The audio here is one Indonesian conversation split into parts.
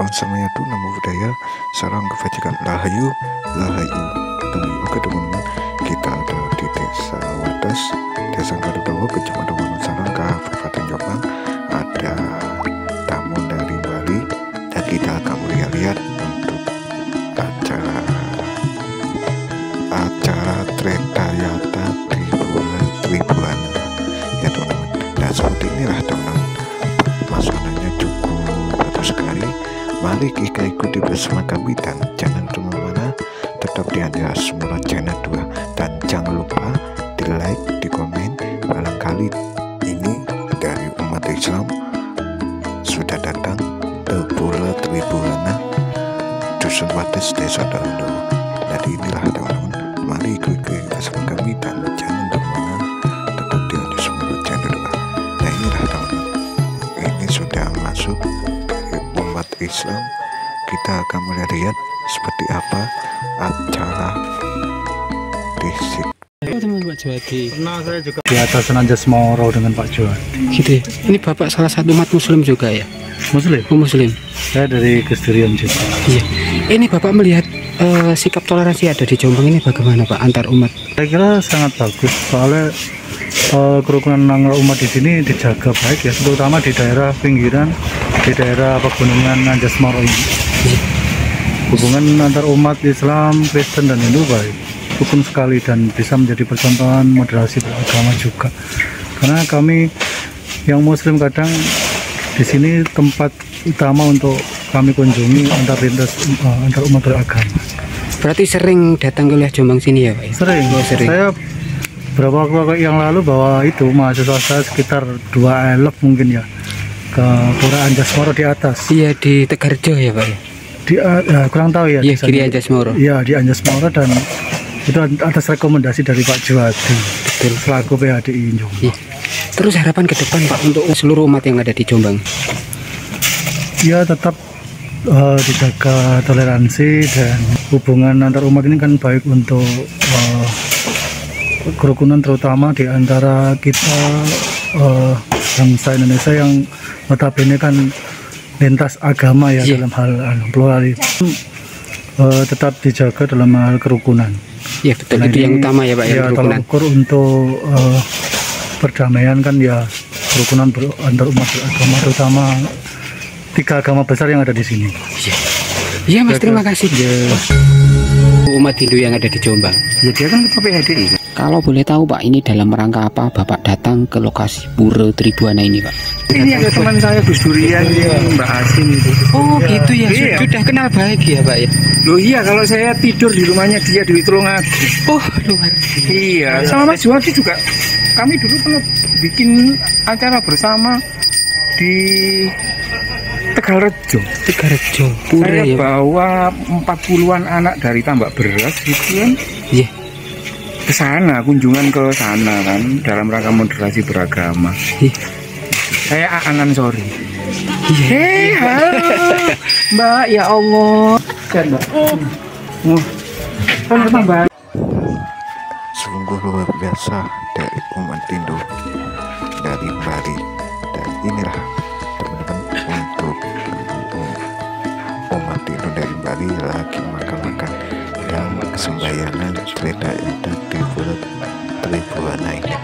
Salam Samayatu, Namo Buddhaya, salam kebajikan, Rahayu, Rahayu. Oke teman-teman, kita ada di Desa Wates, Desa Garudawa, Kecamatan Wonosalam, Kabupaten Jombang. Ada tamu dari Bali dan kita akan lihat untuk acara Tretayata Tribuana ya teman-teman. Dan seperti inilah teman-teman, suasananya cukup bagus sekali. Mari kita ikuti bersama kami dan jangan kemana-mana, tetap di Anja Semora Channel 2 dan jangan lupa di like, di komen. Barangkali ini dari umat Islam sudah datang ke Pulau Tribuana, Dusun Wates, Desa Garudawa. Jadi inilah teman-teman, mari ikuti bersama kami dan jangan kemana, tetap di Anja Semora Channel 2. Nah inilah teman-teman, ini sudah masuk umat Islam. Kita akan melihat seperti apa acara di sini. Teman Pak Juwadi. Pernah saya juga di atas Anjas Moro dengan Pak Juwadi. Gitu ya. Ini Bapak salah satu umat Muslim juga ya? Muslim? Oh, Muslim. Saya dari Kesdirian juga. Iya. Ini Bapak melihat sikap toleransi ada di Jombang ini bagaimana Pak antar umat? Saya kira sangat bagus, soalnya kerukunan umat di sini dijaga baik ya, terutama di daerah pinggiran, di daerah pegunungan Anjas Moro ini. Hubungan antar umat Islam, Kristen dan Hindu baik, rukun sekali dan bisa menjadi percontohan moderasi beragama juga. Karena kami yang Muslim kadang di sini tempat utama untuk kami kunjungi antar umat beragama. Berarti sering datang ke wilayah Jombang sini ya Pak? Sering. Sering. Saya beberapa waktu yang lalu bawa itu mahasiswa saya sekitar 2 elok mungkin ya ke Pura Anjas Moro di atas. Iya di Tegarjo ya Pak ya? Kurang tahu ya. Iya di Anjas Moro. Iya di Anjas Moro, dan itu atas rekomendasi dari Pak Juwadi, betul, selaku PHDI Jombang. Iya. Terus harapan ke depan Pak untuk seluruh umat yang ada di Jombang? Ya tetap dijaga toleransi dan hubungan antar umat ini kan baik untuk kerukunan, terutama di antara kita bangsa Indonesia yang notabene kan lintas agama ya. Dalam hal pluralisme tetap dijaga dalam hal kerukunan. Iya betul, itu yang utama ya Pak ya, kerukunan. Ukur untuk perdamaian kan ya kerukunan antar umat beragama, terutama 3 agama besar yang ada di sini. Iya Mas, terima kasih ya. Umat Hindu yang ada di Jombang. Ya dia kan ketua PHDI. Kalau boleh tahu Pak, ini dalam rangka apa Bapak datang ke lokasi Pura Tribuana ini Pak? Ini ada teman saya Gus Durian, Mbak Asin itu. Oh gitu ya, iya. Sudah kenal baik ya Pak ya? Loh iya, kalau saya tidur di rumahnya dia di Tulungagung. Oh luar biasa. Iya, sama Mas Juwadi juga. Kami dulu pernah bikin acara bersama di Tegalrejo. Pura Saya ya. bawa 40-an anak dari Tambak Beras gitu kan. Iya. Ke sana, kunjungan ke sana kan dalam rangka moderasi beragama. Iya. Saya Aanan Sori. Iya. Halo Mbak, ya Allah. Kan Mbak. Mbak. Sungguh luar biasa dari umat Hindu dari Bali. Dan inilah teman-teman, untuk umat Hindu dari Bali lagi makan-makan dan kesembayangan Tretayata Tribuana ini.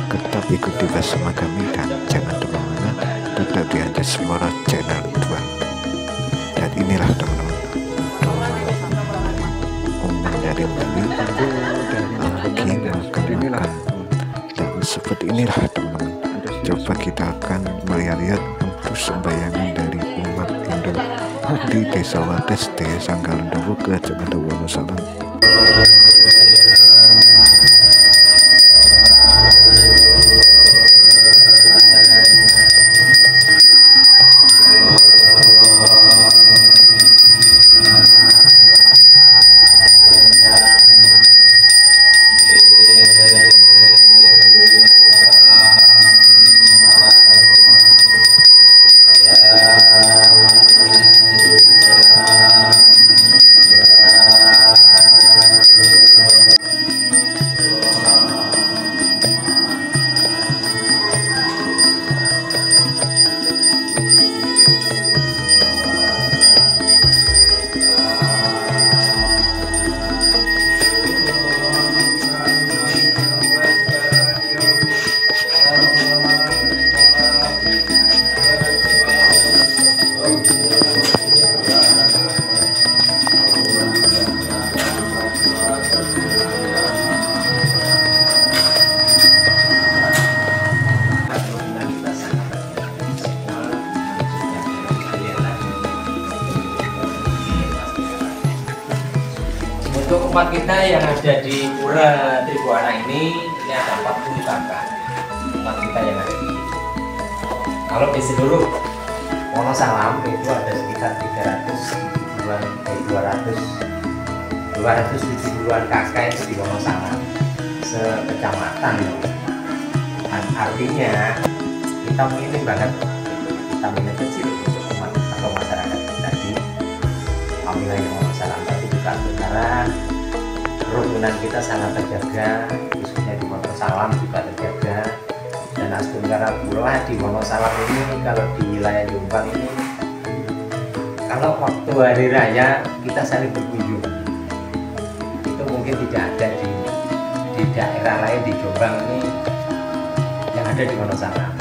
Tetap ikuti bersama kami dan jangan kemana-mana, tetap di Anjas Semora Channel 2. Dan inilah teman-teman, umat dari Bali lagi makan-makan. Dan seperti inilah teman-teman, coba kita akan melihat untuk sembayangan dari umat Hindu di Desa Wates, Desa Garudawa, Kecamatan Wonosalam. umat kita yang ada di Pura Tribuana ini ada 40 kakak umat kita yang ada di. Kalau di seluruh Wonosalam itu ada sekitar 270-an kakak itu di Wonosalam sekecamatan. Dan artinya kita minim banget, kita minim kecil untuk umat atau masyarakat kita di wilayah Wonosalam. Tapi juga secara kerukunan kita sangat terjaga, khususnya di Wonosalam juga terjaga. Dan Astunggara pula di Wonosalam ini, kalau di wilayah Jombang ini, kalau waktu hari raya kita saling berkunjung, itu mungkin tidak ada di daerah lain di Jombang ini yang ada di Wonosalam.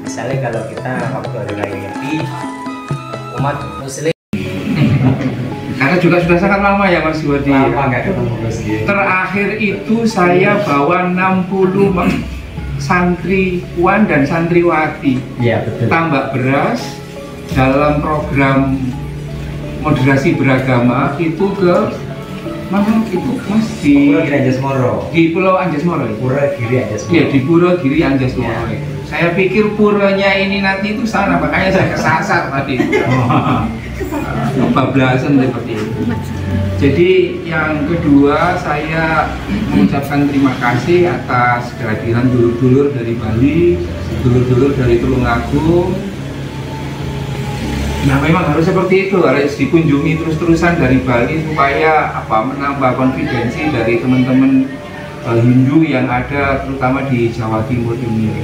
Misalnya kalau kita waktu hari raya Nyepi, umat Muslim. Karena juga sudah sangat lama ya Mas Wadi. Lama nggak ketemu Mas. Terakhir itu saya bawa 60 santriwan dan santriwati. Iya betul. Tambak beras dalam program moderasi beragama itu ke mana itu Mas di Pulau Giri Anjasmoro. Di Pulau Anjasmoro. Pura Giri Anjasmoro. Iya di Pura Giri Anjasmoro. Ya. Saya pikir puranya ini nanti itu sana, makanya saya kesasar tadi. Kebablasan seperti itu. Jadi yang kedua saya mengucapkan terima kasih atas kehadiran dulur-dulur dari Bali, dulur-dulur dari Tulungagung. Ya memang harus seperti itu, harus dikunjungi terus-terusan dari Bali supaya menambah konfidensi dari teman-teman Hindu yang ada terutama di Jawa Timur ini.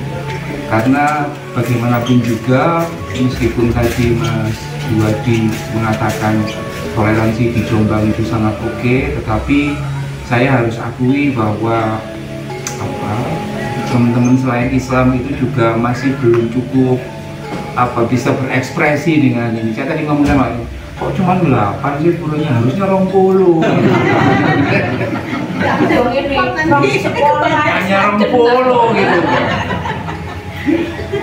Karena bagaimanapun juga meskipun tadi Mas Wadi mengatakan toleransi di Jombang itu sangat oke, tetapi saya harus akui bahwa teman-teman selain Islam itu juga masih belum cukup bisa berekspresi dengan ini. Saya tadi ngomong sama kok cuma 8 sih puranya, harusnya 20. Hanya 20 gitu.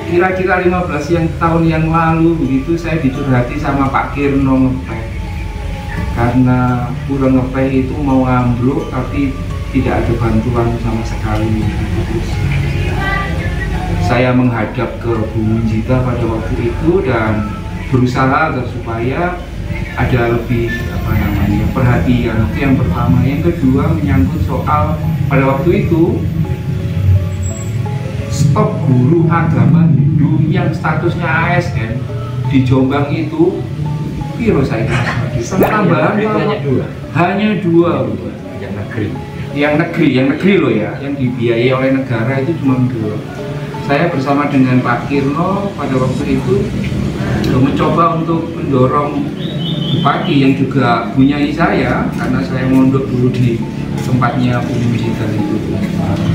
Kira-kira 15 tahun yang lalu begitu saya dicurhati sama Pak Kirno Ngepeh. Karena Pura Ngepeh itu mau ambruk tapi tidak ada bantuan sama sekali. Terus saya menghadap ke Bu Munjita pada waktu itu dan berusaha agar supaya ada lebih perhatian. Itu yang pertama. Yang kedua menyangkut soal pada waktu itu stop guru agama Hindu yang statusnya ASN di Jombang itu piro saya tambahan hanya dua yang negeri loh ya, yang dibiayai oleh negara itu cuma 2. Saya bersama dengan Pak Kirno pada waktu itu mencoba untuk mendorong Bupati yang juga punyai saya, karena saya mondok dulu di tempatnya Bu Munjita itu.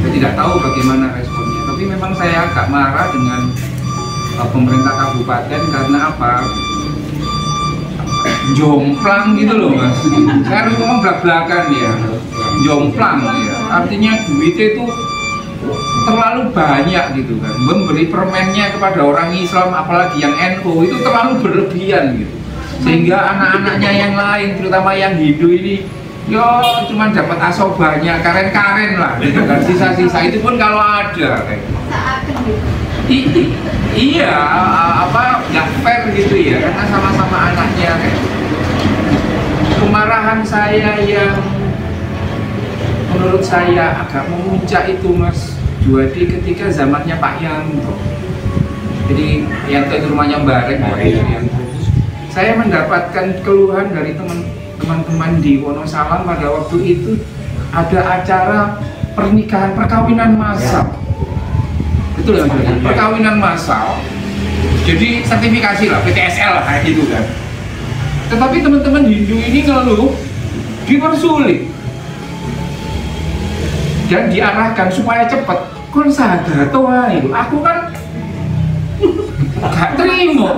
Saya tidak tahu bagaimana responnya, tapi memang saya agak marah dengan pemerintah kabupaten karena jomplang gitu loh Mas. Saya harus ngomong belak-belakan ya, jomplang ya. Artinya duitnya itu terlalu banyak gitu kan. Memberi permennya kepada orang Islam apalagi yang NU itu terlalu berlebihan gitu. Sehingga anak-anaknya yang lain terutama yang Hindu ini cuma dapat asobanya, karen-karen lah gitu kan. Sisa-sisa itu pun kalau ada kayak iya nggak fair gitu ya, karena sama-sama anaknya kayak. Kemarahan saya yang menurut saya agak memuncak itu Mas Juwadi ketika zamannya Pak Yanto. Jadi Yanto itu rumahnya Bareng Yanto. Saya mendapatkan keluhan dari teman-teman di Wonosalam pada waktu itu ada acara perkawinan massal. Betul ya, perkawinan massal. Jadi sertifikasi lah, PTSL lah kayak gitu kan. Tetapi teman-teman Hindu ini ngeluh dipersulit dan diarahkan supaya cepat. Kon sadar itu, aku kan gak terima.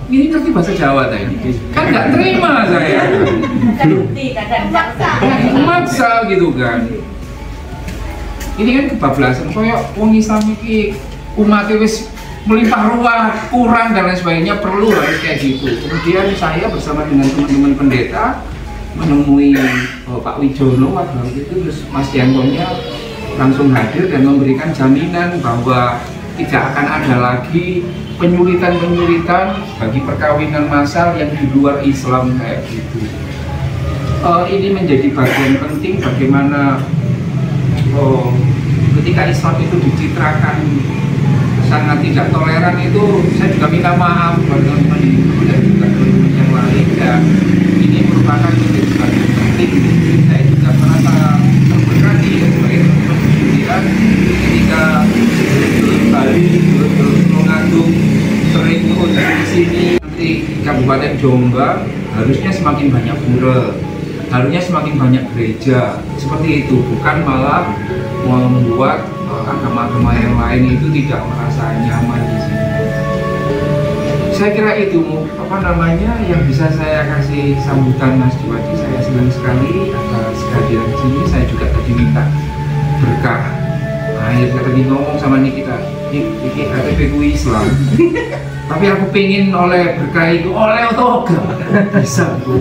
Ini ngerti bahasa Jawa tadi, kan gak terima saya. Maksa gitu kan. Ini kan kebablasan. Soalnya wong Islam ini umatnya wis melimpah ruah, kurang dan lain sebagainya, perlu harus kayak gitu. Kemudian saya bersama dengan teman-teman pendeta menemui Pak Wijono waktu itu, terus Mas Yantonya langsung hadir dan memberikan jaminan bahwa tidak akan ada lagi penyulitan-penyulitan bagi perkawinan massal yang di luar Islam kayak gitu. Ini menjadi bagian penting bagaimana ketika Islam itu dicitrakan sangat tidak toleran, itu saya juga minta maaf kepada teman-teman dan juga teman-teman yang lain, dan ini merupakan menjadi bagian penting. Saya juga merasa terberkati ya sebagai teman-teman kemudian ketika Bali mengandung sering mengunjungi di sini. Nanti Kabupaten Jombang harusnya semakin banyak pura, harusnya semakin banyak gereja seperti itu, bukan malah membuat agama-agama yang lain itu tidak merasa nyaman di sini. Saya kira itu yang bisa saya kasih sambutan Mas Diwadi. Saya senang sekali atas kehadiran di sini. Saya juga tadi minta berkah air, tadi ngomong sama Nikita, ini KTP ku Islam. Tapi aku pengen oleh berkah itu oleh otoga bisa Bu.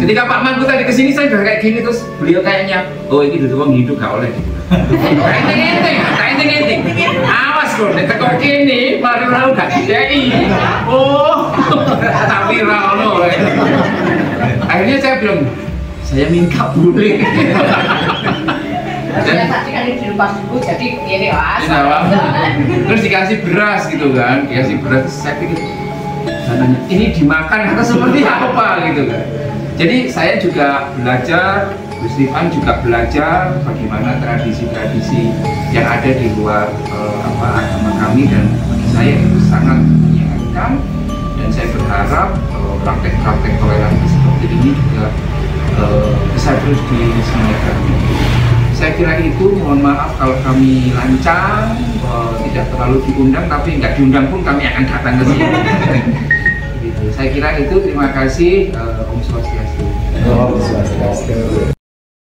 Ketika Pak Manku tadi kesini saya udah kayak gini, terus beliau kayaknya ini duduk wong hidup gak oleh. Tak enteng. Awas loh, nek kok kene mari ora gak dideki. Tapi ra ono. Akhirnya saya bilang, saya minta boleh. Saya tadi kan di rumah ibu, jadi ini Mas. Terus dikasih beras gitu kan, saya pikir ini dimakan atau seperti apa gitu kan. Jadi saya juga belajar, Gus Rifan juga belajar bagaimana tradisi-tradisi yang ada di luar agama kami, dan bagi saya itu sangat menyenangkan, dan saya berharap praktek-praktek toleransi seperti ini juga bisa terus diselenggarakan. Saya kira itu, mohon maaf kalau kami lancang, tidak terlalu diundang, tapi nggak diundang pun kami akan datang ke sini. Gitu. Saya kira itu, terima kasih. Om Swastiastu.